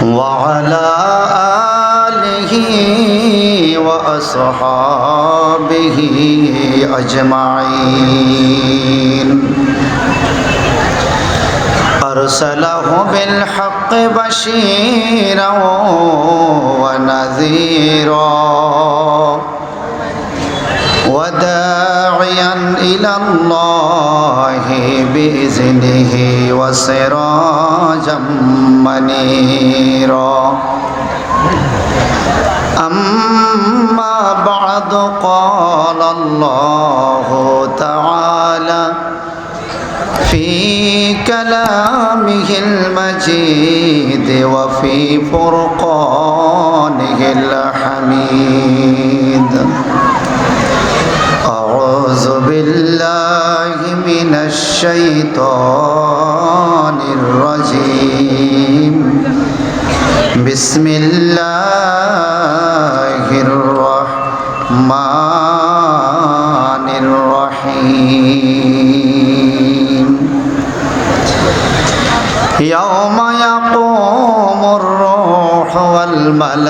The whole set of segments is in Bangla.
وعلى آله وأصحابه أجمعين أرسله بالحق بشيرا ونذيرا وداعيا إلى الله بإذنه وسراجا منيرا أما بعد قال الله تعالى في كلامه المجيد وفي فرقانه الحميد أعوذ بالله من الشيطان الرجيم بسم الله الرحمن الرحيم يوم يقوم الروح والملائكة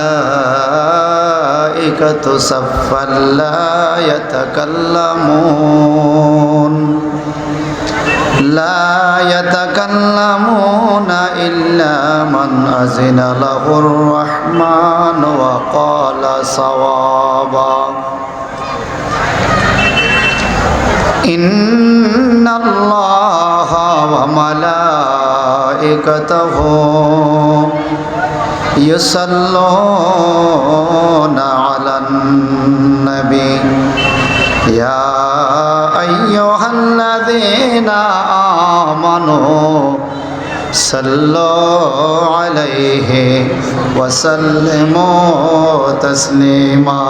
صفا لا يتكلمون إلا من أذن له الرحمن وقال صوابا إن الله وملائكته يصلون على النبي يا أيها الذين آمنوا صلوا عليه وسلموا تسليما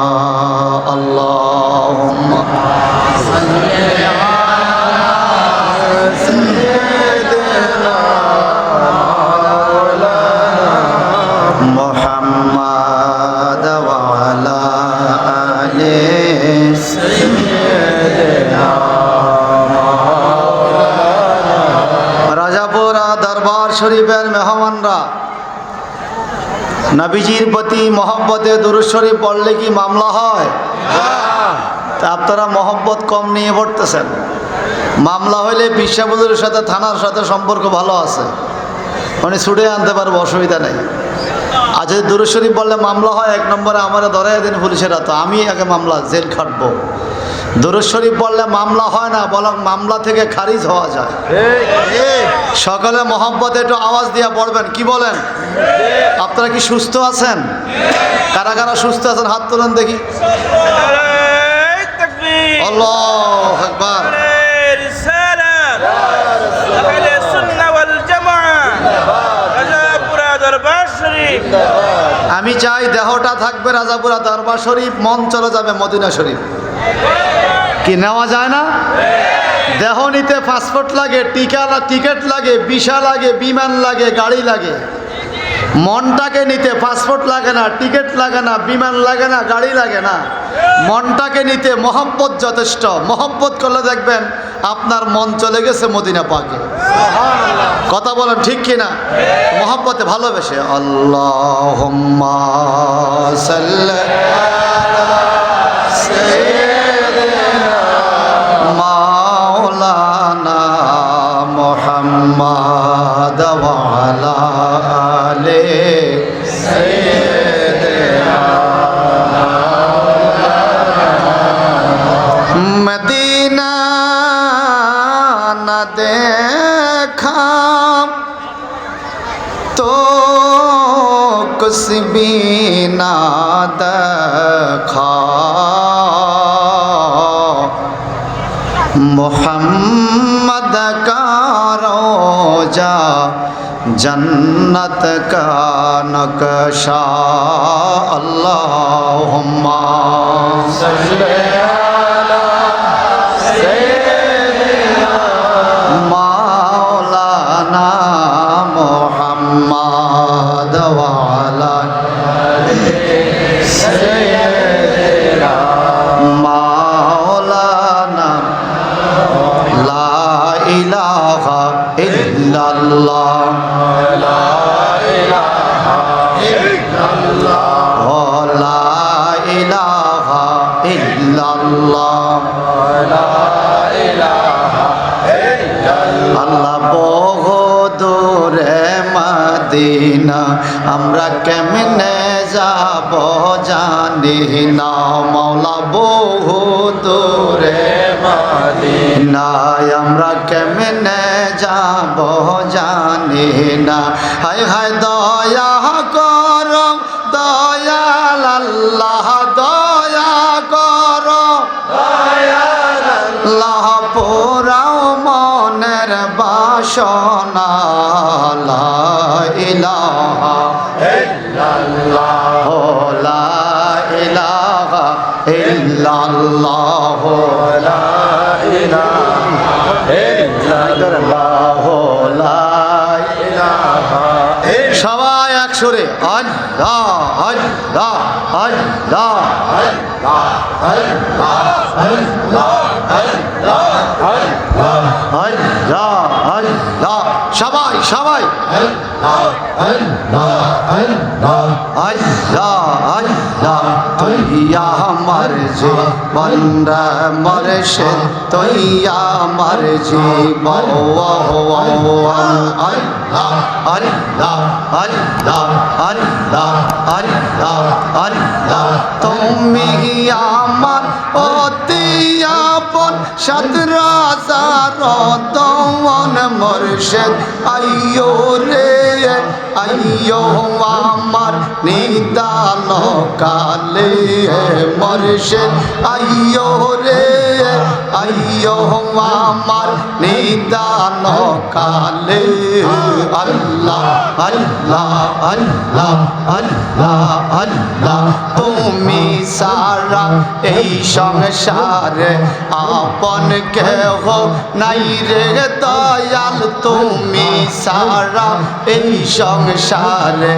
اللهم صل على سيدنا محمد وعلى آله سيدنا রাজাপুরা দরবার শরীফের মেহমানরা নবীজির প্রতি মহব্বতে দুরূদ শরীফ পড়লে কি মামলা হয়? তা আপনারা মহব্বত কম নিয়ে পড়তেছেন। মামলা হইলে বিশ্বাবুজুরের সাথে থানার সাথে সম্পর্ক ভালো আছে, উনি ছুটে আনতে পারবো, অসুবিধা নেই। আর যদি দুরূদ শরীফ বললে মামলা হয়, এক নম্বরে আমার ধরে দিন পুলিশের হাতে, আমি আগে মামলা জেল খাটবো। দুরূদ শরীফ বললে মামলা হয় না, বরং মামলা থেকে খারিজ হওয়া যায়। সকালে মহব্বতে একটু আওয়াজ দিয়ে পড়বেন, কি বলেন? আপনারা কি সুস্থ আছেন? কারা কারা সুস্থ আছেন হাত তুলেন দেখি। আল্লাহু আকবার। আমি চাই দেহটা থাকবে রাজাপুরা দরবার শরীফ, মন চলে যাবে মদিনা শরীফ। কি নেওয়া যায় না? দেহ নিতে পাসপোর্ট লাগে, টিকিট লাগে, ভিসা লাগে, বিমান লাগে, গাড়ি লাগে। মনটাকে নিতে পাসপোর্ট লাগে না, টিকিট লাগে না, বিমান লাগে না, গাড়ি লাগে না। মনটাকে নিতে মহব্বত যথেষ্ট। মহব্বত করলে দেখবেন আপনার মন চলে গেছে মদিনা পাকে। কথা বলেন ঠিক কিনা? মহব্বতে ভালোবেসে আল্লাহুম্মা সাল্লি আলা সাইয়্যিদিনা মাওলানা মুহাম্মাদ ওয়া আলা আলিহি সাইয়্যিদিনা মদিনা না দেখা তো कुछ भी ना देखा मोहम्मद का रोजा जन्नत का नक्शा अल्लाहुम्मा सल्ली अला सय्यिदिना मौलाना मुहम्मद व अला सय्यिदिना मौलाना ला इलाहा इल्लल्लाह ला इलाहा ইল্লাল্লাহ আল্লাহ বহু দূরে মদিনা আমরা কেমনে যাব জানি না মাওলা বহু দূরে মদিনা আমরা কেমনে যাব জানি না হায় হায় দয়া করো দয়াল আল্লাহ দয়া করো আল্লাহ পোরাও মনের বাসনা লা ইলাহা ইল্লাল্লাহ লা ইলাহা ইল্লাল্লাহ লা ইলাহা ইল্লাল্লাহ লা ইলাহা সবাই এক সুরে আল্লাহ আল্লাহ আল্লাহ আল্লাহ আল্লাহ আল্লাহ আল্লাহ আল্লাহ আল্লাহ সবাই সবাই আল্লাহ আল্লাহ আল্লাহ আল্লাহ আল্লাহ তুইয়া আমার জীবনরা মরশে তুইয়া আমার জীবন আল্লাহ আল্লাহ আল্লাহ আল্লাহ আল্লাহ আল্লাহ তুমি আমার অতি আপন সাত রাজার দমন মুর্শিদ আইয়ো রে আইয়ো আমার নিদান কালে মুর্শিদ আইয়ো রে আইয়ো আমার নিদান কালে আল্লাহ আল্লাহ আল্লাহ আল্লাহ আল্লাহ তুমি সারা এই সংসারে আপন কেহ নাই রে দয়াল তুমি সারা এই সংসারে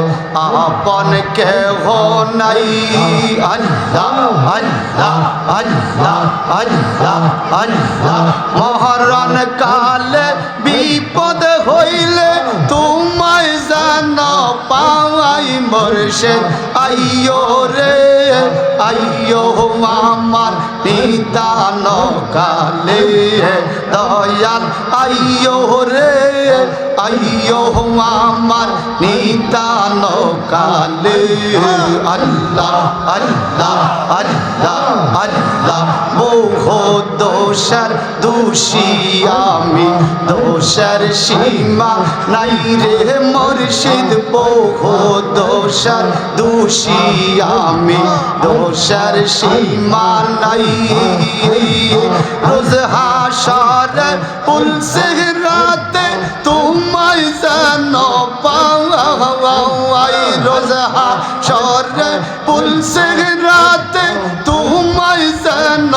আপন কেহ নাই আল্লাহ আল্লাহ আল্লাহ আল্লাহ আল্লাহ মহরণ কালে বিপদ হইলে তোমায় যেন পাওয়াই মুর্শিদ আইয়ো রে আইয়ো আমার নিদান কালে দয়াল আইয়ো রে আইয়ো আমার নিদান কালে আল্লাহ আল্লাহ আল্লাহ আল্লাহ বহু দোষের দোষী আমি দোষের সীমা নাই রে মুর্শিদ বহু দোষের দোষী আমি দোষের সীমা নাই রোজ হাসরে পুলসে রাতে তোমায় যেন পাওয়াই রোজ হাসরে পুলসে রাতে তোমায় যেন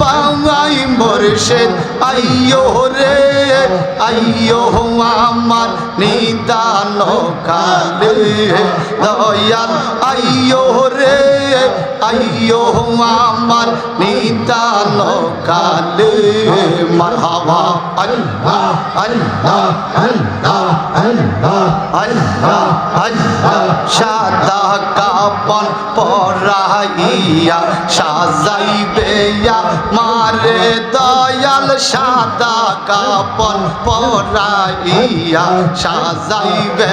পাওয়াই মুর্শিদ আইয়ো রে আইয়ো আমার নিদান কালে দয়াল আইয়ো রে আইয়ো আমার নিদান কালে মারহাবা আল্লাহ আল্লাহ আল্লাহ আল্লাহ আল্লাহ আল্লাহ সাদা কাপন পরাইয়া সাজাইবে মারে দয়াল সাদা কাপন পরাইয়া সাজাইবে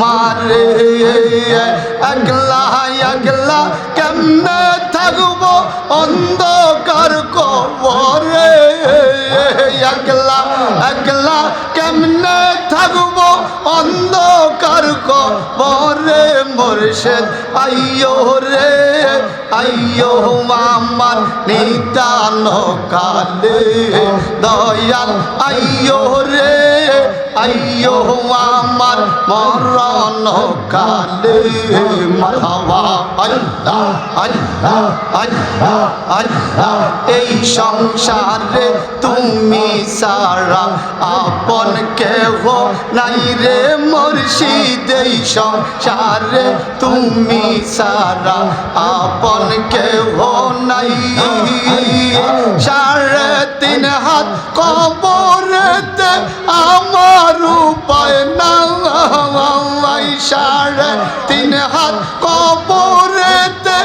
মারে একলা একলা কেমনে থাকবো অন্ধকার কবরে একলা একলা কেমনে থাকবো অন্ধকার কবরে মুর্শিদ আইয়ো রে আইয়ো আমার নিদান কালে দয়াল আইয়ো রে আইয়ো আমার মরণ কালে মারহাবা আল্লাহ আল্লাহ আল্লাহ আল্লাহ এই সংসারে তুমি সারা আপন কেহ নাই রে মুর্শিদ এই সংসারে তুমি সারা আপন কেহ নাই সাড়ে তিন হাত কবরেতে আমার উপায় নাই সাড়ে তিন হাত কবরেতে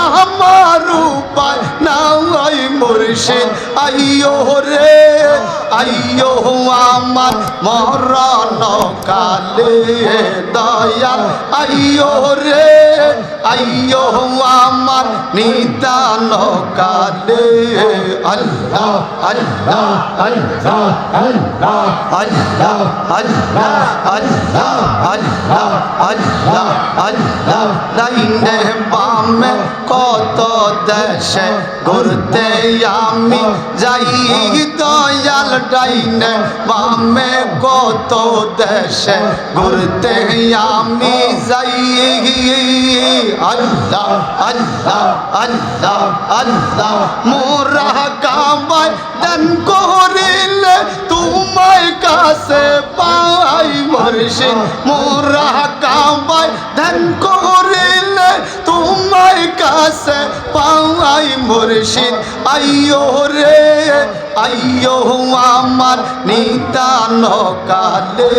আমার উপায় নাই মুর্শিদ আইয়ো রে আইয়ো আমার মরণ কালে দয়াল আইয়ো রে আইয়ো আমার নিদান কালে আল্লাহ আল্লাহ আল্লাহ আল্লাহ আল্লাহ আল্লাহ আল্লাহ আল্লাহ আল্লাহ আল্লাহ ডাইনে বামে কত দেশে ঘুরতে আমি যাই দয়াল ডাইনে বামে কত দেশে ঘুরতে আমি যাই আল্লাহ আল্লাহ আল্লাহ আল্লাহ মোরা কাবায় দান করিলে তোমায় কাছে পাই মুর্শিদ মোরা কাবায় দান করিলে তোমায় কাছে পাই মুর্শিদ আইয়ো রে আইয়ো আমার নিদান কালে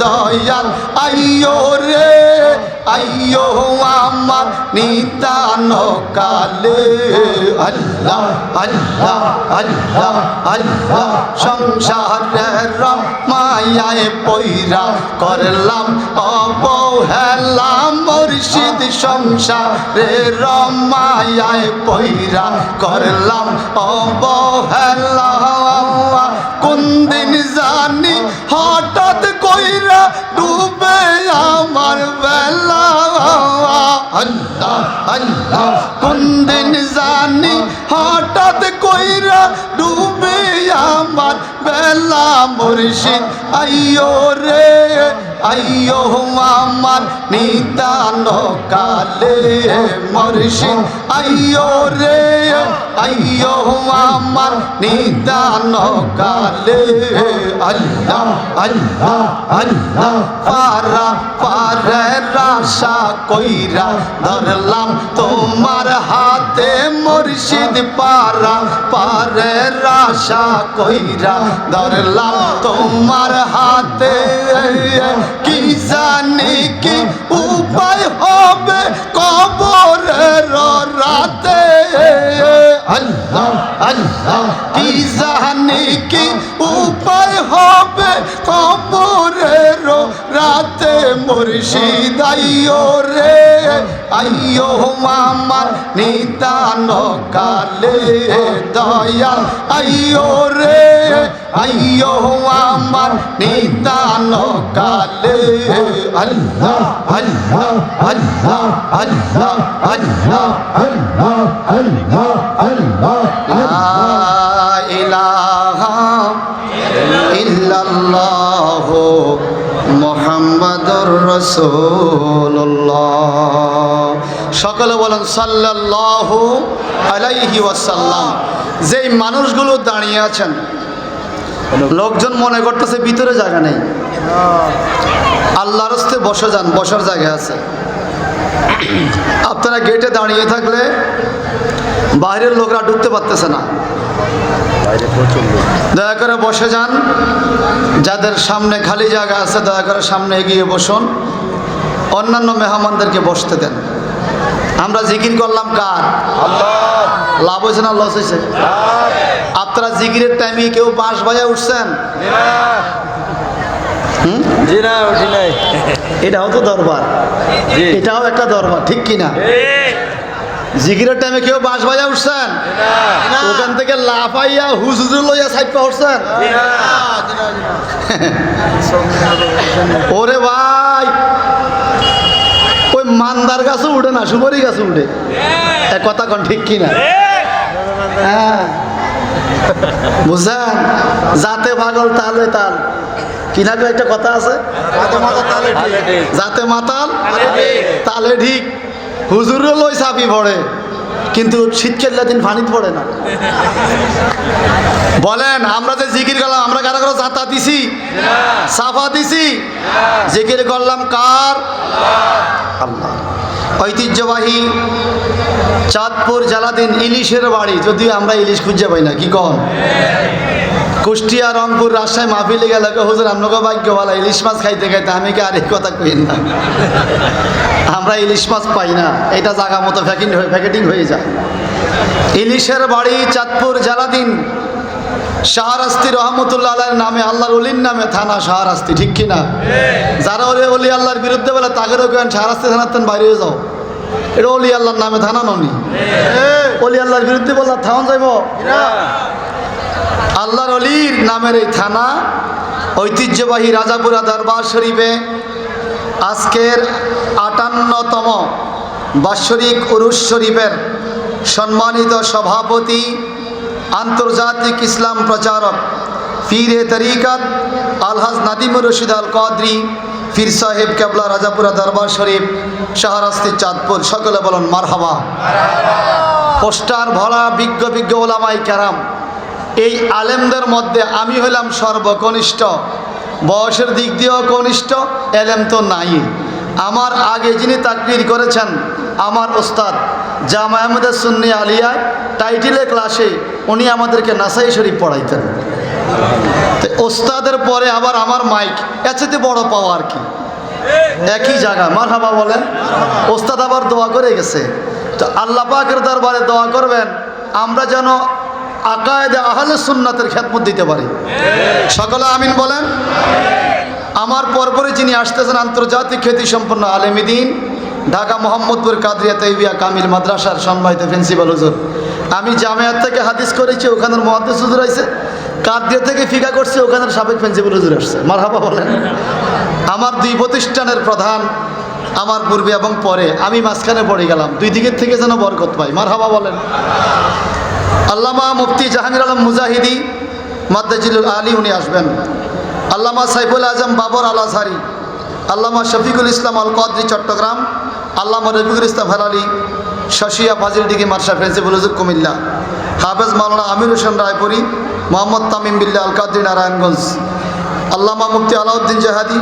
দয়াল আইয়ো রে আইয়ো আমার নিদান কালে আল্লাহ আল্লাহ আল্লাহ আল্লাহ সংসারের মায়ায় পয়রা করলাম অবহেলা মুর্শিদ সংসারের মায়ায় পয়রা করলাম অবহেলা কোন দিন জানি হঠাৎ কইরা ডুবে আমার বেলা আল্লাহ আল্লাহ কোন দিন জানি হঠাৎ কইরা ডুবে আমার বেলা মুর্শিদ আইয়ো রে আইয়ো আমার নিদান কালে মুর্শিদ আইয়ো রে আইয়ো আমার নিদান কালে আল্লাহ আল্লাহ আল্লাহ পারা পারে রাশা কইরা ধরলাম তোমার হাতে মুর্শিদ পারা পারে রাশা কইরা ধরলাম তোমার হাতে কি জানি কি উপায় হবে কবরের রাতে আল্লাহ আল্লাহ কি জানি কি উপায় হবে কবরের রাতে মুর্শিদ আইয়ো রে আইয়ো আমার নিদান কালে দয়াল আইয়ো রে আইয়ো আমার নিদান কালে আল্লাহ আল্লাহ আল্লাহ আল্লাহ আল্লাহ আল্লাহ আল্লাহ আল্লাহ লা ইলাহা ইল্লাল্লাহ মুহাম্মাদুর রাসূলুল্লাহ সকলে বলেন সাল্লাল্লাহু আলাইহি ওয়াসাল্লাম যেই মানুষগুলো দাঁড়িয়ে আছেন লোকজন মনে করতেছে ভিতরে জায়গা নেই আল্লাহর রাস্তায় বসে যান বসার জায়গা আছে আপনারা গেটে দাঁড়িয়ে থাকলে বাইরের লোকরা ঢুকতে পারতেছে না দয়া করে বসে যান যাদের সামনে খালি জায়গা আছে দয়া করে সামনে এগিয়ে বসুন অন্যান্য মেহমানদেরকে বসতে দেন আমরা জিকির করলাম কার আল্লাহ লাভ হয়েছে না লস হয়েছে আপনারা জিকিরের টাইমে কেউ বাঁশ বাজায় উঠছেন এটাও তো দরবার এটাও একটা দরবার ঠিক কিনা জিকিরের টাইমে কেউ বাঁশ বাজায় উঠছেন ওখান থেকে লাফাইয়া হুজুর লইয়া সাইপা উঠছেন ওরে ভাই ওই মান্দার গাছও উঠে না সুপারি গাছও উঠে এক কথা কন ঠিক কিনা হ্যাঁ বুঝছেন যাতে পাগল তালে তাল কিনা একটা কথা আছে যাতে মাতাল তালে ঠিক হুজুরও লই চাপি পড়ে কিন্তু শীতকাল দিন পানিতে পড়ে না বলেন আমরা যে জিকির করলাম আমরা কারো কারো জাতা দিছি সাফা দিছি জিকির করলাম কার আল্লাহ ঐতিহ্যবাহী চাঁদপুর জালাদিন ইলিশের বাড়ি যদিও আমরা ইলিশ খুঁজে পাই না কি কন কুষ্টিয়া রংপুর রাজশাহী মাহফিলে গেলে হুজুর আপনাকে ভাগ্যওয়ালা ইলিশ মাছ খাইতে খাইতে আমি কি আর এই কথা কই না আমরা ইলিশ মাছ পাই না, এটা জায়গা মতো প্যাকেটিং হয়ে যায়। ইলিশের বাড়ি চাঁদপুর জালাদিন, শাহরাস্তি রহমতুল্লাহ আলাইহির নামে, আল্লাহর ওলির নামে থানা শাহরাস্তি, ঠিক কিনা? যারা ওলি আল্লাহর বিরুদ্ধে বলে তাদেরও কেন শাহরাস্তি থানাতেন বাইরে হয়ে যাও, এটা ওলি আল্লাহর নামে থানা ননি। ওলি আল্লাহর বিরুদ্ধে বললে থানা যাইব? আল্লাহর ওলির নামের এই থানা ঐতিহ্যবাহী রাজাপুরা দরবার শরীফে আজকের 58তম বাৎসরিক উরুস শরীফের সম্মানিত সভাপতি, আন্তর্জাতিক ইসলাম প্রচারক, পীরে তরিকত আলহাজ নাদিমুর রশিদ আল কাদরি পীর সাহেব কেবলা, রাজাপুরা দরবার শরীফ, শাহরাস্তি, চাঁদপুর। সকলে বলুন মারহাবা। পোস্টার ভরা বিজ্ঞ ওলামাই কেরাম, এই আলেমদের মধ্যে আমি হলাম সর্বকনিষ্ঠ, বয়সের দিক দিয়েও কনিষ্ঠ, এলেম তো নাই। আমার আগে যিনি তাকরির করেছেন আমার ওস্তাদ জামে আহমদে সুন্নি আলিয়ায় টাইটেলে ক্লাসে, উনি আমাদেরকে নাসাই শরীফ পড়াইতেন। তো ওস্তাদের পরে আবার আমার মাইক, এর চাইতে বড় পাওয়া আর কি, একই জায়গা। মারহাবা বলেন। ওস্তাদ আবার দোয়া করে গেছে, তো আল্লাহ পাকের দরবারে দোয়া করবেন আমরা যেন আকায়েদে আহলে সুন্নাতের খেদমত দিতে পারি। সকলে আমিন বলেন। আমার পরপরে যিনি আসতেছেন আন্তর্জাতিক খ্যাতি সম্পন্ন আলেম দ্বীন, ঢাকা মোহাম্মদপুর কাদরিয়া তৈবিয়া কামিল মাদ্রাসার সম্মানিত প্রিন্সিপাল হুজুর। আমি জামিয়াত থেকে হাদিস করেছি, ওখানের মুহাদ্দিস হুজুর আইছে। কাদরিয়া থেকে ফিকা করছি, ওখানের সাবেক প্রিন্সিপাল হুজুর আসছে। মারহাবা বলেন। আমার দুই প্রতিষ্ঠানের প্রধান আমার পূর্বে এবং পরে, আমি মাঝখানে পড়ে গেলাম, দুই দিকের থেকে যেন বরকত পাই। মারহাবা বলেন। আল্লামা মুফতি জাহাঙ্গীর আলম মুজাহিদি মাদ্দাজিলুল আলী, উনি আসবেন। আল্লামা সাইফুল আজম বাবর আল আজহারি, আল্লামা শফিকুল ইসলাম আল কাদরি চট্টগ্রাম, আল্লামা রফিকুল ইসলাম হেলালি শাসিয়া ফাজিলডিগি মার্শা প্রিন্সিপাল হুজুর কুমিল্লা, হাফেজ মাওলানা আমির হোসেন রায়পুরি, মোহাম্মদ তামিম বিল্লাহ আল কাদরি নারায়ণগঞ্জ, আল্লামা মুফতি আলাউদ্দিন জাহাদি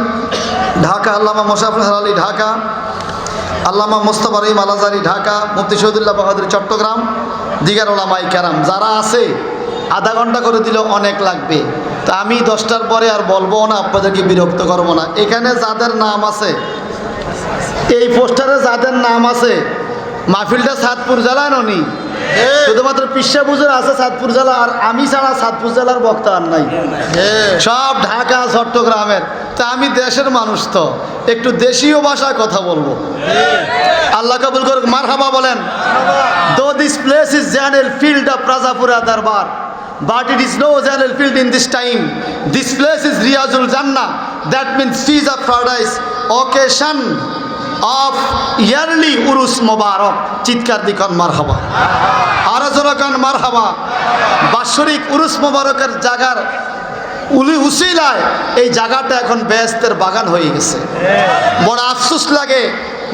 ঢাকা, আল্লামা মোশাফর হেলালি ঢাকা, আল্লামা মোস্তফা রহিম আল আজহারি ঢাকা, মুফতি শহীদুল্লাহ বাহাদুর চট্টগ্রাম, দিগার ওলামাই কেরাম যারা আছে। আধা ঘন্টা করে দিলেও অনেক লাগবে, তা আমি 10টার পরে আর বলবো না, আপনাদেরকে বিরক্ত করবো না। এখানে যাদের নাম আছে, এই পোস্টারে যাদের নাম আছে, মাহফিলটা চাঁদপুর জেলায় ননি, শুধুমাত্র পিসা বুঝের আছে চাঁদপুর জেলা, আর আমি ছাড়া চাঁদপুর জেলার বক্তা আর নাই, সব ঢাকা চট্টগ্রামের। তা আমি দেশের মানুষ, তো একটু দেশীয় ভাষায় কথা বলবো। আল্লাহ কবুল করুক। মারহাবা বলেন। Though this place is Janel field of Rajapura Darbar, but it is no Janel field in this time. This place is Riyazul Jannah, that means trees of paradise, occasion of yearly Urus Mubarak. চিৎকার দিকন মারহাবা, আরো জোরে কান মারহাবা। বাৎসরিক উরুস মুবারকের জায়গার উলি উসিলায় এই জায়গাটা এখন বেহেশতের বাগান হয়ে গেছে। বড় আফসোস লাগে,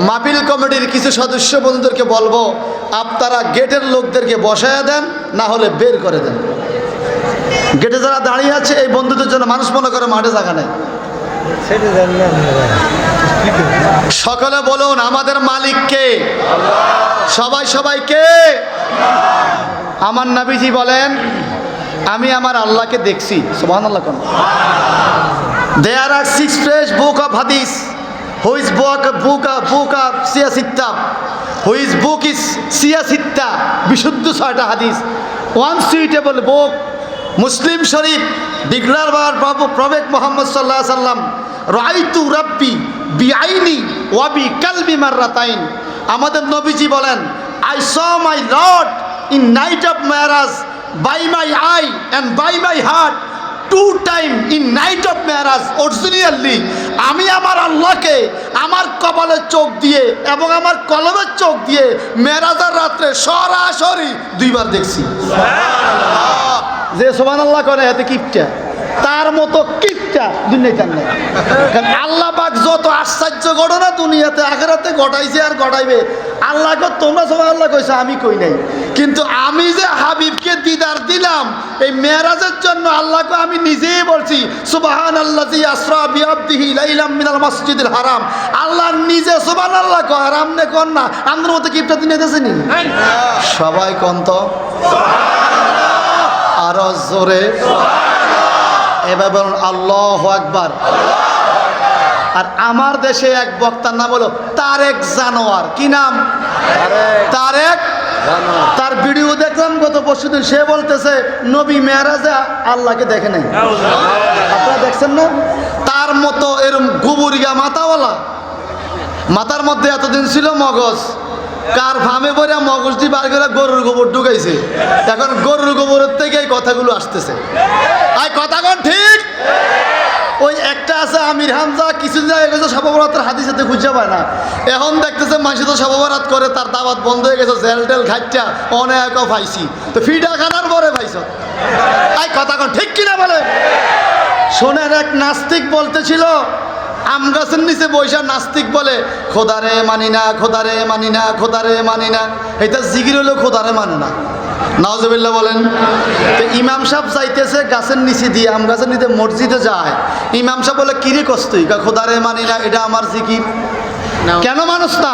মাহফিল কমিটির কিছু সদস্য বন্ধুদেরকে বলবো, আপনারা গেটের লোকদেরকে বসায় দেন, না হলে বের করে দেন। গেটে যারা দাঁড়িয়ে আছে এই বন্ধুদের জন্য মানুষ মনে করে মাঠে জায়গা নেই। সকলে বলুন আমাদের মালিক কে? সবাই কে? আমার নবীজি বলেন আমি আমার আল্লাহকে দেখছি। সুবহানাল্লাহ। কোন There are 6 fresh book of hadith, whose book of Siyasitta, whose book is Siyasitta, বিশুদ্ধ 6টা হাদিস। One suitable book, Muslim Sharif, declared by Prophet Muhammad sallallahu alaihi wasallam, রাইতু রাব্বি বিআইনি ওয়া বিকালবি মাররাতাইন। আমাদের নবীজি বলেন I saw my Lord in night of Mi'raj by my eye and by my heart 2 times in night of Mi'raj. Originally আমি আমার আল্লাহকে আমার কপালের চোখ দিয়ে এবং আমার কলবের চোখ দিয়ে মেরাজের রাত্রে সরাসরি 2 বার দেখছি। সুবহানাল্লাহ। যে সুবহানাল্লাহ করে এতে কিপটা, তার মতো কিপটা দুনিয়াতে নাই। কারণ আল্লাহ পাক যত আশ্চর্য ঘটনা দুনিয়াতে আখিরাতে ঘটাইছে আর ঘটাইবে, আল্লাহকে তোমরা সুবহানাল্লাহ কইছো, আমি কই নাই। কিন্তু আমি যে হাবিবকে দিদার দিলাম এই মেরাজের জন্য, আল্লাহকে আমি নিজেই বলছি সুবহানাল্লাযী আসরা বিআবদিহি লাইলাম মিনাল মাসজিদিল হারাম। আল্লাহ নিজে সুবহানাল্লাহ কয়, আর আমনে কোন না? আমনের মতো কিপটা দুনিয়াতে আছে নি? সবাই কোন তো সুবহানাল্লাহ। আরো জোরে সুবহানাল্লাহ। এবার বলুন আল্লাহু আকবার। আর আমার দেশে এক বক্তার নাম হলো তারেক জানোয়ার। কি নাম? তারেক। তার ভিডিও দেখলাম গত পরশুদিন, সে বলতেছে নবী মেরাজে আল্লাহকে দেখে নাই। আপনারা দেখছেন না? তার মতো এরকম গুবুরিয়া মাথাওয়ালা, মাথার মধ্যে এতদিন ছিল মগজ, কার ফার্মে পরে মগজটি বার করে গরুর গোবর ঢুকাইছে, এখন গরুর গোবরের থেকে এই কথাগুলো আসতেছে। আর কথা কোন ঠিক? ওই একটা আছে আমির হামজা, কিছুদিন আগে গেছে সবাবরাতের হাদিস সাথে খুঁজে পায় না, এখন দেখতেছে মানুষ তো সবাবরাত করে, তার দাওয়াত বন্ধ হয়ে গেছে, জেল টেল খাইটা অনেক পাইছি, তো ফিডা খানার পরে পাইছ। এই কথা কোন ঠিক কিনা বলে? শোনেন, এক নাস্তিক বলতেছিল, আম গাছের নিচে বৈশা নাস্তিক বলে খোদারে মানি না, খোদারে মানি না, খোদারে মানি না। এটা জিগির হলেও খোদারে মানে না। নাউজুবিল্লাহ বলেন। তো ইমাম সাহেব চাইতেছে গাছের নিচে দিয়ে, আম গাছের নিচে মসজিদে যায়। ইমাম সাহেব বলে কিরে কষ্টই, খোদারে মানি না, এটা আমার জিকির। কেন মানুষ না?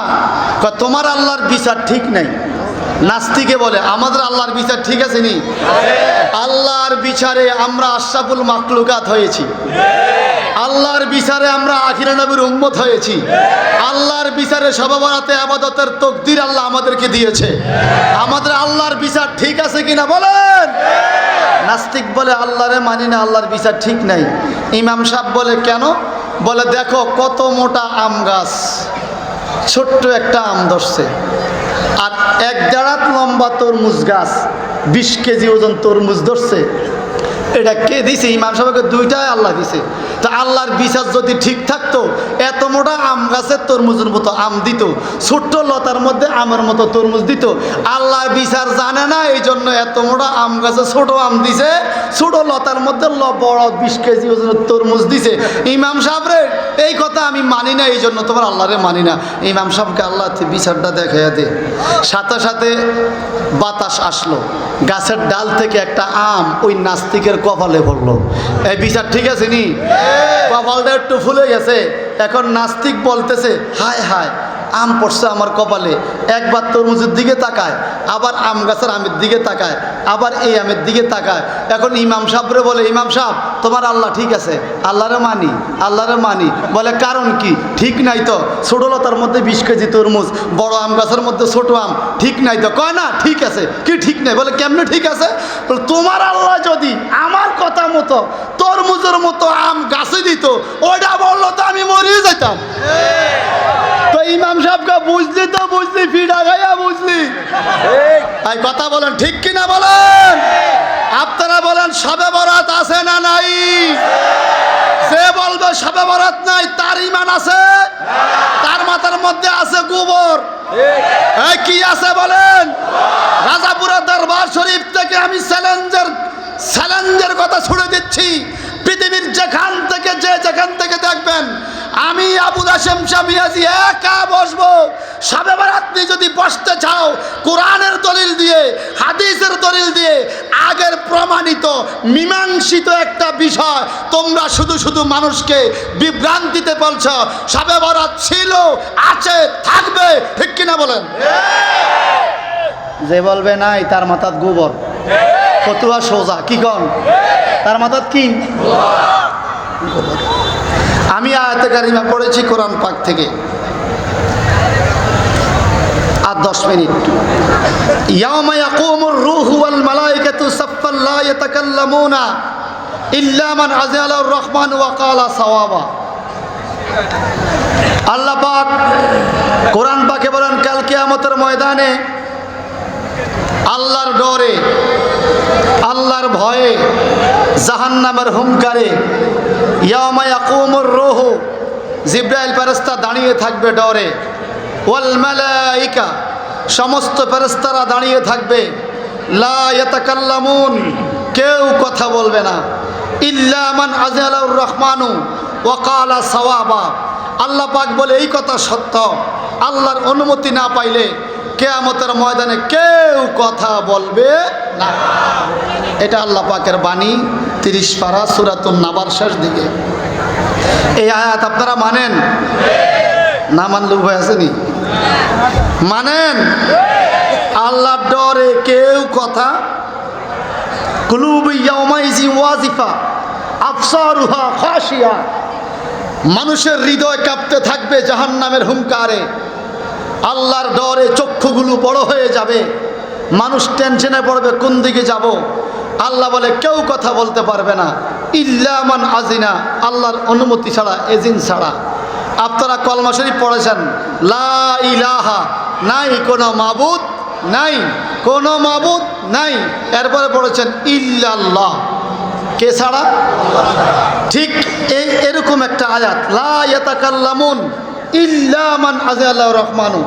তোমার আল্লাহর বিচার ঠিক নাই। নাস্তিকে বলে আমাদের আল্লাহর বিচার ঠিক আছে নি? আল্লাহর বিচারে আমরা আশরাফুল মাখলুকাত হয়েছি, আল্লাহর বিচারে আমরা আখির নবীর উম্মত হয়েছি, আল্লাহর বিচারে শবে বরাতে ইবাদতের তাকদীর আল্লাহ আমাদেরকে দিয়েছে। আমাদের আল্লাহর বিচার ঠিক আছে কিনা বলেন? নাস্তিক বলে আল্লাহরে মানি না, আল্লাহর বিচার ঠিক নাই। ইমাম সাহেব বলে কেন? বলে দেখো কত মোটা আম গাছ, ছোট্ট একটা আম ধরছে, আর এক জাড়াত লম্বা তরমুজ গাছ, 20 কেজি ওজন তরমুজ ধরছে। এটা কে দিছে? ইমাম সাহেবকে দুইটাই আল্লাহ দিছে। তো আল্লাহর বিচার যদি ঠিক থাকতো, এত মোটা আম গাছের তরমুজের মতো আম দিত, ছোট্ট লতার মধ্যে আমের মতো তরমুজ দিত। আল্লাহর বিচার জানে না, এই জন্য এত মোটা আম গাছে ছোট আম দিছে, ছোট লতার মধ্যে বড় 20 কেজি ওজনের তরমুজ দিছে। ইমাম সাহেবরে এই কথা আমি মানি না, এই জন্য তোমার আল্লাহরে মানি না। ইমাম সাহেবকে আল্লাহ বিচারটা দেখাইয়া দে। সাথে সাথে বাতাস আসলো, গাছের ডাল থেকে একটা আম ওই নাস্তিকের কপালে পড়লো। এই বিচার ঠিক আছে নি? কপালটা একটু ফুলে গেছে। এখন নাস্তিক বলতেছে হায় হায়, আম পড়ছে আমার কপালে। একবার তরমুজের দিকে তাকায়, আবার আম গাছের আমের দিকে তাকায়, আবার এই আমের দিকে তাকায়। এখন ইমাম সাহেবরে বলে ইমাম সাহেব তোমার আল্লাহ ঠিক আছে? আল্লাহরে মানি, আল্লাহরে মানি। বলে কারণ কি? ঠিক নাই তো, ছোট লতার মধ্যে 20 কেজি তরমুজ, বড় আম গাছের মধ্যে ছোট আম, ঠিক নাই তো। কয় না ঠিক আছে। কি ঠিক নাই? বলে কেমনে ঠিক আছে? বলে তোমার আল্লাহ যদি আমার কথা মতো তরমুজের মতো আম গাছে দিত, ওইটা বললো তো আমি মরিয়ে যেতাম। তো ইমাম সাহেবকে বুঝলি তো বুঝলি, ফিডা গাইয়া বুঝলি। এই কথা বলেন ঠিক কিনা বলেন? আপনারা বলেন শবে বরাত আছে না নাই? যে বলবে শবে বরাত নাই তার ঈমান আছে? তার মাথার মধ্যে আছে গোবর। এই কি আছে বলেন? রাজাপুরের দরবার শরীফ থেকে আমি চ্যালেঞ্জের কথা ছুড়ে দিচ্ছি। পৃথিবীর যেখান থেকে দেখবেন, আমি আবুল হাশেম শাহ মিয়াজি একা বসবো। শবে বরাত যদি বসতে চাও, কোরআনের দলিল দিয়ে, হাদিসের দলিল দিয়ে, আগের প্রমাণিত মীমাংসিত একটা বিষয়, তোমরা শুধু মানুষকে বিভ্রান্তিতে বলছ। শবে বরাত ছিল, আছে, থাকবে, ঠিক কিনা বলেন? যে বলবে নাই তার মাথাত গোবর, ফতুয়া সোজা। কি কন? তার মাথাত কি? আমি আয়াতে কারিমা পড়েছি কোরআন পাক থেকে, আর 10 মিনিট। ইয়াউমা ইয়াকুমুর রূহু ওয়াল মালায়েকাতু সাফফান লা ইয়াতাকাল্লামুনা ইল্লা মান আযালার রহমান ওয়া ক্বালা সাওয়াবা। আল্লাহ পাক কোরআন পাকে বলেন, কাল কিয়ামতের ময়দানে আল্লাহর ডরে, আল্লাহর ভয়ে, জাহান্নামের হুঙ্কারে, ইয়াউমা ইয়াকুমুর রূহু, জিবরাইল ফেরেশতা দাঁড়িয়ে থাকবে ডরে, ওয়াল মালায়েকা, সমস্ত ফেরেশতারা দাঁড়িয়ে থাকবে, লা ইয়াতাকাল্লামুন, কেউ কথা বলবে না, ইল্লা মান আযালার রহমানু ওয়া ক্বালা সাওয়াবা। আল্লাহ পাক বলে এই কথা সত্য, আল্লাহর অনুমতি না পাইলে কিয়ামতের ময়দানে কেউ কথা বলবে না। এটা আল্লাহ পাকের বাণী, 30 পারা সূরাতুন নাবার শেষ দিকে। এই আয়াত আপনারা মানেন না? মানলে ভয় আসেনি? মানেন? আল্লাহর ডরে কেউ কথা, কুলুবু ইয়াউমাইযি ওয়াজিফা আবসারুহা খাশিয়া, মানুষের হৃদয় কাঁপতে থাকবে জাহান্নামের হুঙ্কারে, আল্লাহর ডরে চক্ষুগুলো বড় হয়ে যাবে, মানুষ টেনশনে পড়বে কোন দিকে যাব। আল্লাহ বলে কেউ কথা বলতে পারবে না, ইল্লা মান আজিনা, আল্লাহর অনুমতি ছাড়া, এজিন ছাড়া। আপনারা কলমা শরীফ পড়েছেন, লা ইলাহা, নাই কোনো মাবুদ, নাই কোনো মাবুদ নাই, এরপরে পড়েছেন ইল্লাল্লাহ, কে ছাড়া? ঠিক এরকম একটা আয়াত, লা ইয়াতাকাল্লামুন ইল্লা মান আযাল্লাহু রহমানু,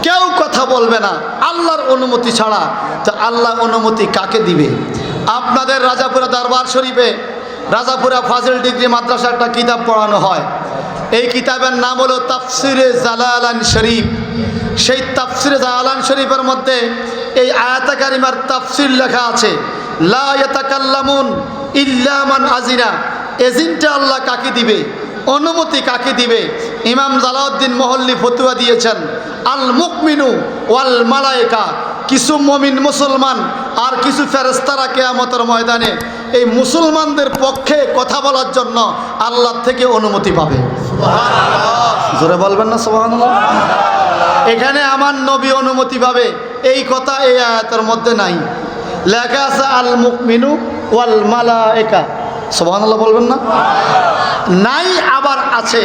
কেউ কথা বলবে না আল্লাহর অনুমতি ছাড়া। তো আল্লাহর অনুমতি কাকে দিবে? আপনাদের রাজাপুরা দরবার শরীফে, রাজাপুরা ফাজিল ডিগ্রি মাদ্রাসা একটা কিতাব পড়ানো হয়। এই কিতাবের নাম হলো তাফসিরে জালালান শরীফ। সেই তাফসিরে জালালান শরীফের মধ্যে এই আয়াতে কারিমার তাফসির লেখা আছে, লা ইয়াতাকাল্লামুন ইল্লা মান আজিনা, এজিনটা আল্লাহ কাকে দিবে, অনুমতি কাকে দিবে? ইমাম জালাউদ্দিন মহল্লি ফতুয়া দিয়েছেন, আল মুকমিনু ওয়াল মালায়েকা, কিছু মুমিন মুসলমান আর কিছু ফেরেশতারা কিয়ামতের ময়দানে এই মুসলমানদের পক্ষে কথা বলার জন্য আল্লাহ থেকে অনুমতি পাবে। সুবহানাল্লাহ, জোরে বলবেন না সুবহানাল্লাহ? এখানে আমার নবী অনুমতি পাবে, এই কথা এই আয়াতের মধ্যে নাই। লেখা আছে আল মুকমিনু ওয়াল মালায়েকা, সুবহানাল্লাহ বলবেন না? নাই, আবার আছে।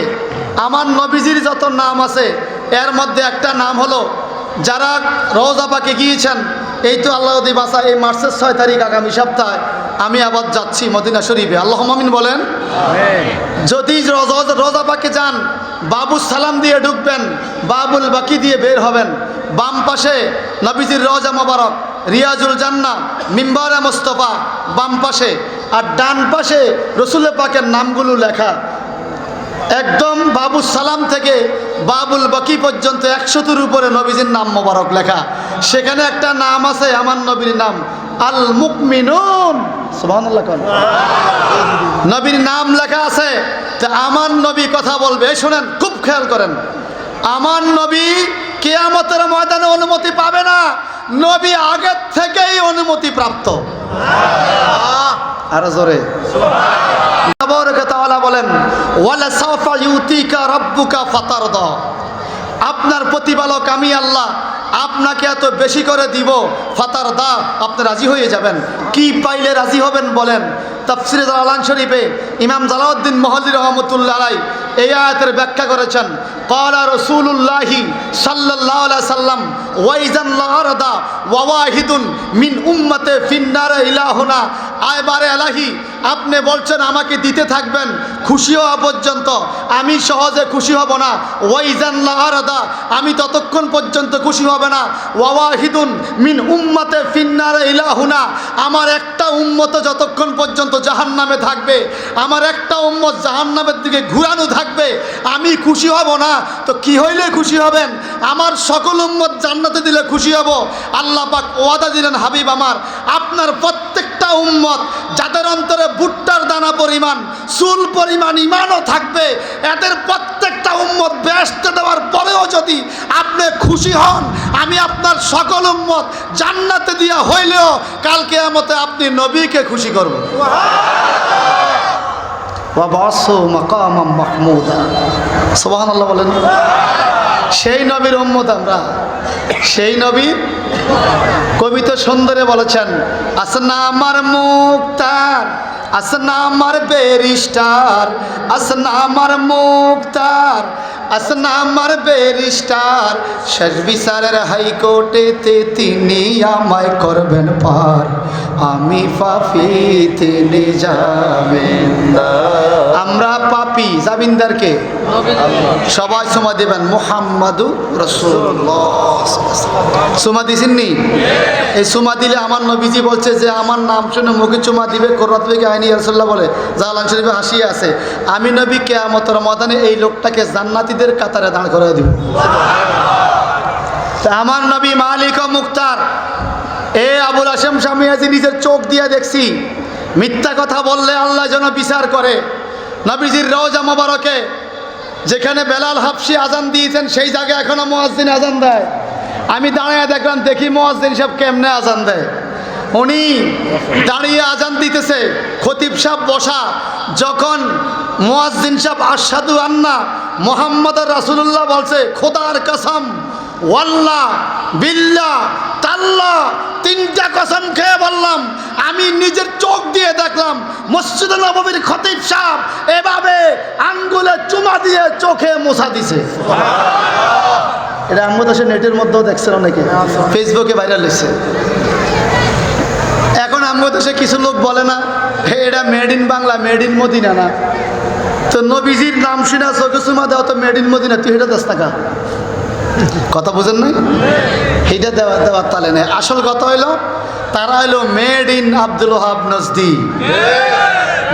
আমার নবীজির যত নাম আছে এর মধ্যে একটা নাম হলো, যারা রওজা পাকে গিয়েছেন, এই তো আল্লাহ যদি বাসা এই মার্চের 6 তারিখ আগামী সপ্তাহে আমি আবার যাচ্ছি মদিনা শরীফে, আল্লাহুম্মা আমিন বলেন। যদি রওজা পাকে যান, বাবুল সালাম দিয়ে ঢুকবেন, বাবুল বাকি দিয়ে বের হবেন। বাম পাশে নবীজির রওজা মোবারক, রিয়াজুল জান্নাহ, মিম্বারে মুস্তাফা বাম পাশে, আর ডান পাশে রসুল পাকের নামগুলো লেখা। একদম বাবুল সালাম থেকে বাবুল বাকি পর্যন্ত 100-র উপরে নবীজির নাম মোবারক লেখা। সেখানে একটা নাম আছে আমার নবীর নাম, আল মুকমিনুন, সুবহানাল্লাহ। নবীর নাম লেখা আছে। তা আমার নবী কথা বলবে, শোনেন খুব খেয়াল করেন, আমার নবী কিয়ামতের ময়দানে অনুমতি পাবে না, নবী আগের থেকেই অনুমতি প্রাপ্ত। আর জোরে বলেন, ওয়ালা সাওফা ইউতিকা রাব্বুকা ফাতারদা, আপনার প্রতিপালক আমি আল্লাহ আপনাকে এত বেশি করে দিব, ফাতারদা, আপনি রাজি হয়ে যাবেন। কি পাইলে রাজি হবেন বলেন? তাফসিরে জালালান শরীফে ইমাম জালাউদ্দিন মহল্লি রহমতুল্লাহ আলাইহি এই আয়াতের ব্যাখ্যা করেছেন, ক্বালা রাসূলুল্লাহি সাল্লাল্লাহু আলাইহি সাল্লাম ওয়াইজান লারদা ওয়াহিদুন মিন উম্মতে ফিন্নার ইলাহুনা, আয়বারে আলাহি, আপনি বলছেন আমাকে দিতে থাকবেন খুশি হওয়া পর্যন্ত, আমি সহজে খুশি হব না। ওয়াইজান লারদা, আমি ততক্ষণ পর্যন্ত খুশি হবে না। ওয়াহিদুন মিন উম্মতে ফিন্নার ইলাহুনা, আমার একটা উম্মত যতক্ষণ পর্যন্ত জাহান্নামে থাকবে, আমার একটা উম্মত জাহান্নামের দিকে ঘুরানো থাকবে, আমি খুশি হব না। তো কি হইলে খুশি হবেন? আমার সকল উম্মত জান্নাতে দিলে খুশি হব। আল্লাহ পাক ওয়াদা দিলেন, হাবিব আমার, আপনার প্রত্যেকটা উম্মত যাদের অন্তরে ভুট্টার দানা পরিমাণ, চুল পরিমাণ ইমানও থাকবে, এদের প্রত্যেকটা উম্মত বেহেশতে দেওয়ার পরেও যদি আপনি খুশি হন, আমি আপনার সকল উম্মত জান্নাতে দিয়া হইলেও কাল কিয়ামতে আপনি নবীকে খুশি করব। সুবহানাল্লাহ বলেন। সেই নবীর উম্মত আমরা, সেই নবীর কবি তো সুন্দরে বলেছেন, আসনা আমার মুক্তার, আসনা আমার ব্যারিস্টার, আসনা আমার মুক্তার, আসনা আমার ব্যারিস্টার, শেষ বিচারের হাইকোর্টেতে তিনি আমায় করবেন পার, আমি পাপী তিনি জামিনদার। আমরা পাপী, জামিনদারকে সবাই সুমা দেবেন, মুহাম্মাদুর রাসূলুল্লাহ। সুমা দিছেননি? এই সুমা দিলে আমার নবীজি বলছে যে আমার নাম শুনে মুখে চুমা দিবে, কোরআন থেকে আইনি রাসূলুল্লাহ বলে, জালান শরীফে হাসিয়ে আছে। আমি নবী কিয়ামতের ময়দানে এই লোকটাকে জান্নাতীদের কাতারে দাঁড় করায় দিব। আমার নবী মালিক ও মুক্তার। এ আবুল হাশেম শামিয়াজি নিজের চোখ দিয়ে দেখছি, মিথ্যা কথা বললে আল্লাহ যেন বিচার করে। নবীজির রওজা মোবারকে যেখানে বেলাল হাবশি আজান দিয়েছেন, সেই জায়গায় এখনো মুয়াজ্জিন আজান দেয়। আমি দাঁড়ায় দেখলাম, দেখি মুয়াজ্জিন সব কেমনে আজান দেয়। উনি দাঁড়িয়ে আজান দিতেছে, খতিব সাহেব বসা, যখন মুয়াজ্জিন সাহেব আশহাদু আন্না মুহাম্মাদুর রাসূলুল্লাহ বলছে, খোদার কসম, ওয়াল্লাহ, বিল্লাহ, তাল্লাহ, তিনটা কসম খেয়ে বললাম, আমি নিজের চোখ দিয়ে দেখলাম মসজিদে নববীর খতিব সাহেব এভাবে আঙ্গুলে চুমা দিয়ে চোখে মোছা দিছে। এটা আহমদ হোসেন নেটের মধ্যেও দেখছেন অনেকে, ফেসবুকে ভাইরাল হয়েছে। এখন আহমদ হোসেন কিছু লোক বলে না, হে এটা made in Bangla, made in Medina না, তো নবীজির নাম শুনে চোখে চুমা দেওয়া তো মেড ইন মদিনা, তুই এটা 10 টাকা কথা বুঝেন নাই, এইটা দেওয়ার তালে নেই। আসল কথা হইলো তারা হইলো made in Abdul Wahab Najdi,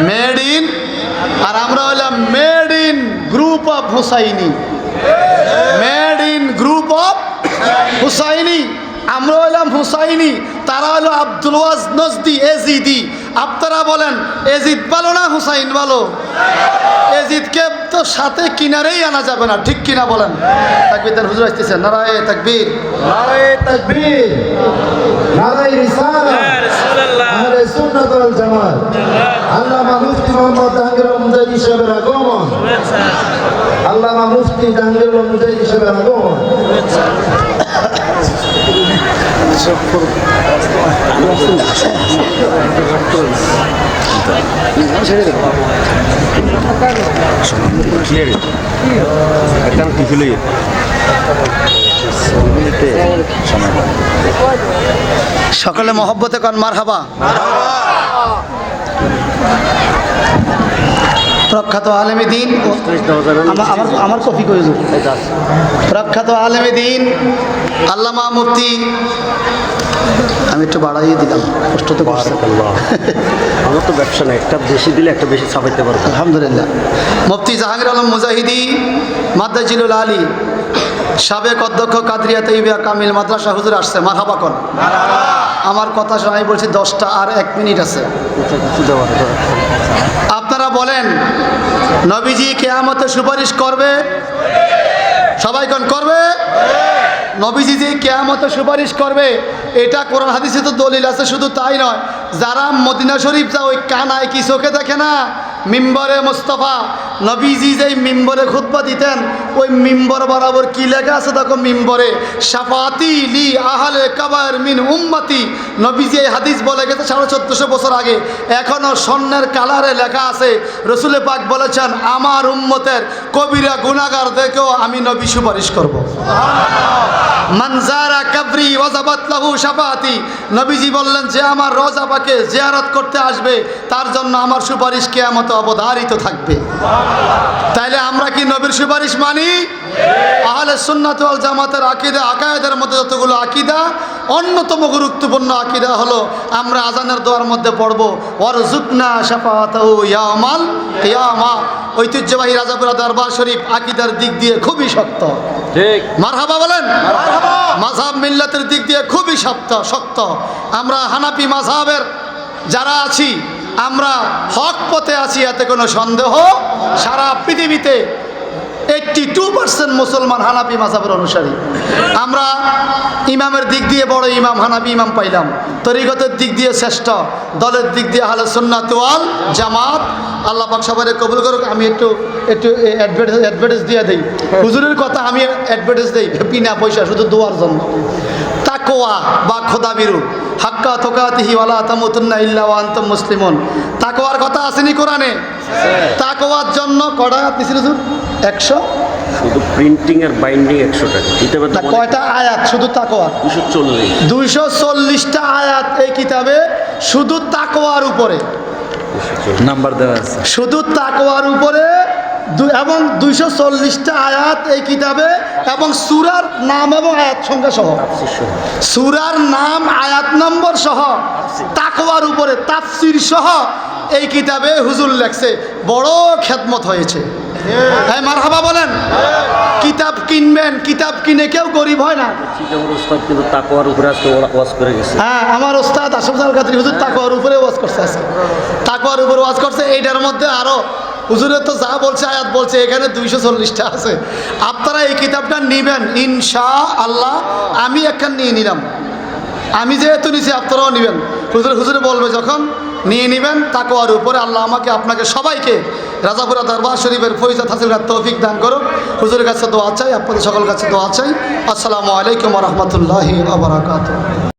made in, আর আমরা হইলাম made in group of Hussaini, made in group of Hussaini. আমরা হইলাম হুসাইনি, তারা হলো আব্দুল ওয়াজ নজদি, এজিদি। আপনারা বলেন এজিদ ভালো না হুসাইন ভালো? এজিদকে তো সাথে কিনারেই আনা যাবে না, ঠিক কিনা বলেন? তাকবীর দেন, হুজুর আসতেছেন। নারায়ে তাকবীর, নারায়ে তাকবীর, নারায়ে রিসালাত, আহলে সুন্নাত ওয়াল জামাত। আল্লামা মুফতি মোহাম্মদ জাহাঙ্গীর মুজাহিদ সাহেবের আগমন, আল্লামা মুফতি জাহাঙ্গীর মুজাহিদ সাহেবের আগমন। সকলে মহব্বতে কন মারহাবা। প্রখ্যাত আলেমে দিন, আমার কফি করে প্রখ্যাত আলেমে দিন আল্লামা মুফতি, আমি একটু বাড়াইয়ে দিলাম, কষ্ট তো করছে। আমার তো ব্যবসা না, একটা বেশি দিলে একটা বেশি ছাপাইতে পারবো। আলহামদুলিল্লাহ। মুফতি জাহাঙ্গীর আলম মুজাহিদি মাদ্দাজিলুল আলী, সাবেক অধ্যক্ষ কাদরিয়া তৈয়বা কামিল মাদ্রাসা, হুজুর আসছে, মারহাবা কর। আমার কথা শোনাই বলছি 10টা আর 1 মিনিট আছে। আপনারা বলেন নবীজি কিয়ামতে সুপারিশ করবে? সবাই কোন করবে? নবীজি যে কিয়ামতে সুপারিশ করবে, এটা কোরআন হাদিসে তো দলিল আছে। শুধু তাই নয়, যারা মদিনা শরীফ যায় ওই কানায় কি চোখে দেখে না? মিম্বরে মুস্তাফা, নবীজি যেই মিম্বরে খুতবা দিতেন, ওই মিম্বর বরাবর কি লেখা আছে দেখো, মিম্বরে শাফাতি লি আহলে কাবায়ের মিন উম্মতি। নবীজি এই হাদিস বলে গেছে 1450 বছর আগে, এখনও স্বর্ণের কালারে লেখা আছে। রসুলে পাক বলেছেন, আমার উম্মতের কবিরা গুনাহগারদেরকেও আমি নবী সুপারিশ করব। মানজারা কবরি ওয়াজাবাত লাহু শাফাতি। নবীজি বললেন, যে আমার রওজা পাকে জিয়ারত করতে আসবে তার জন্য আমার সুপারিশ কিয়ামতে অবধারিত থাকবে। তাইলে আমরা কি নবীর সুপারিশ মানি? আহলে সুন্নাত ওয়াল জামাতের আকীদা, আকায়েদের মধ্যে যতগুলো আকীদা, অন্যতম গুরুত্বপূর্ণ আকীদা হলো আমরা আজানের দোয়ার মধ্যে পড়ব, ওয়ারজুকনা শাফাআতাহু ইয়াউমাল কিয়ামা। ঐতিহ্যবাহী রাজাপুরা দরবার শরীফ আকীদার দিক দিয়ে খুবই শক্ত, ঠিক? মারহাবা বলেন। মাযহাব মিল্লাতের দিক দিয়ে খুবই শক্ত। আমরা হানাফি মাযহাবের যারা আছি, আমরা হক পথে আছি, এতে কোনো সন্দেহ। সারা পৃথিবীতে 82% মুসলমান হানাফি মাযহাবের অনুসারী। আমরা ইমামের দিক দিয়ে বড় ইমাম হানাফি ইমাম পাইলাম, তরিকতের দিক দিয়ে শ্রেষ্ঠ, দলের দিক দিয়ে আহলে সুন্নাত ওয়াল জামাত। আল্লাহ পাক সবাই কবুল করুক। আমি একটু অ্যাডভার্টাইজ দিয়ে দিই, হুজুরের কথা আমি অ্যাডভার্টাইজ দিই বিনা পয়সা, শুধু দোয়ার জন্য। তাকওয়া বা খোদাবিরু, হাক্কা তুকাতিহি ওয়ালা তামুতুন্না ইল্লা ওয়া আনতুম মুসলিমুন। তাকওয়ার কথা আসেনি কোরআনে? তাকওয়ার জন্য কটা দিছিল হুজুর? 100। শুধু প্রিন্টিং আর বাইন্ডিং 100 টাকা। কিতাবে তো কয়টা আয়াত শুধু তাকওয়া? 240টা আয়াত এই কিতাবে শুধু তাকওয়ার উপরে নাম্বার দেওয়া আছে, শুধু তাকওয়ার উপরে। এবং 240টা আয়াত এই কিতাবে, এবং সূরার নাম এবং আয়াত সংখ্যা সহ, সূরার নাম আয়াত নম্বর সহ, তাকওয়ার উপরে তাফসীর সহ এই কিতাবে হুজুর লেখছে। বড় খেদমত হয়েছে। হ্যাঁ মারহাবা বলেন। কিতাব কিনবেন, কিতাব কিনে কেউ গরিব হয় না। কিন্তু তাকওয়ার উপরে আজকে ওয়াজ করে গেছে। হ্যাঁ, আমার ওস্তাদ আশরাফ আল কাদরী হুজুর তাকওয়ার উপরে ওয়াজ করছে আজকে, তাকওয়ার উপরে ওয়াজ করছে। এইটার মধ্যে আরো হুজুরের তো যা বলছে আয়াত বলছে, এখানে 240টা আছে। আপনারা এই কিতাবটা নেবেন ইনশাআল্লাহ। আমি একখান নিয়ে নিলাম, আমি যেহেতু নিছি আপনারাও নেবেন। হুজুরে বলবে যখন নিয়ে নেবেন তাকওয়ার উপরে। আল্লাহ আমাকে আপনাকে সবাইকে রাজাপুরা দরবার শরীফের ফয়সাত হাসিল করার তৌফিক দান করুন। হুজুরের কাছে দোয়া চাই, আপনাদের সকল কাছে দোয়া চাই। আসসালামু আলাইকুম ওয়া রাহমাতুল্লাহি ওয়া বারাকাতুহু।